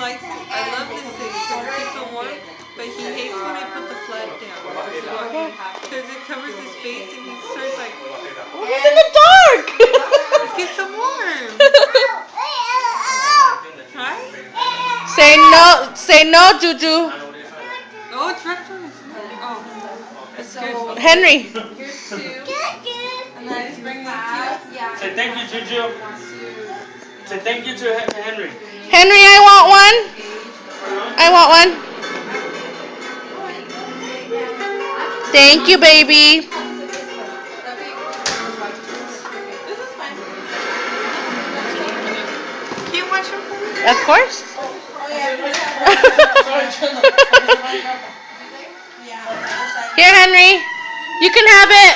likes it. I love this thing because it keeps it warm, but he hates when I put the flag down. Because it covers his face and he starts like... He's in the dark! It keeps him warm. Right? Say no, Juju. Oh, it's restaurant. Oh, that's good. Henry. Here's 2. And I just bring that to you. Yeah. Say thank you, Juju. Say thank you to Henry. Henry, I want one. I want one. Thank you, baby. This is fine. Can you watch him for me? Of course. Here, Henry. You can have it.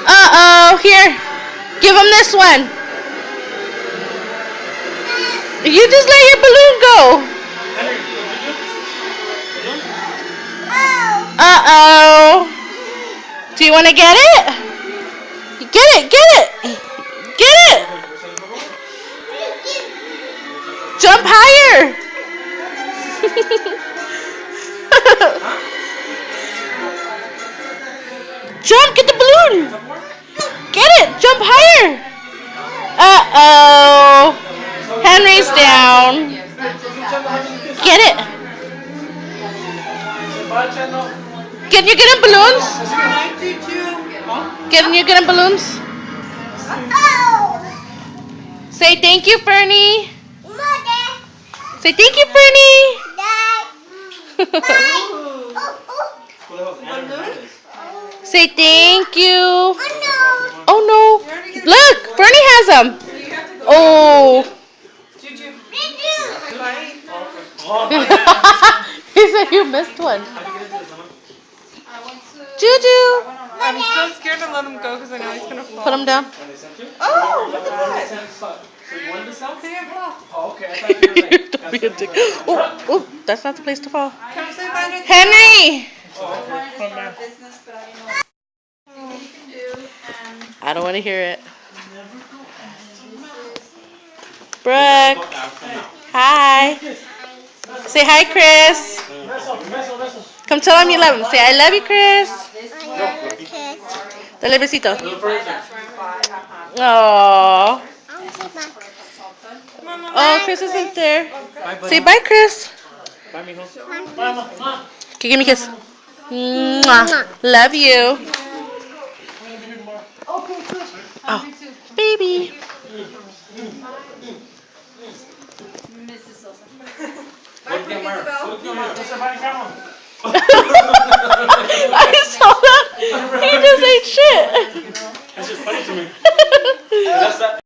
Uh-oh. Here. Give him this one. You just let your balloon go. Uh-oh. Do you want to get it? Get it. Get it. Get it. Jump higher. Jump. Get the balloon. Get it. Jump higher. Uh-oh. Henry's down. Get it. Can you get him balloons? Can you get him balloons? Say thank you, Fernie. Say thank you, Fernie. Say thank you. Oh no. Look, Fernie has them. Oh. He said you missed one. Juju. I'm so scared to let him go because I know he's going to fall. Put him down. Oh, look at that. So you wanted this out? Can you have it? Oh, okay. I thought you were like, Don't be a dick. Oh, that's not the place to fall. Come say bye to Henry. I don't want to hear it. Brooke. Hi. Say hi, Chris. Come tell him you love him. Say I love you, Chris. Dale besito. Aww. Oh, Chris isn't there. Say bye, Chris. bye, mijo. Bye, Mama. Okay, give me a kiss. Mwah. Love you. Oh, baby. I saw that. He just ate shit. That's just funny to me.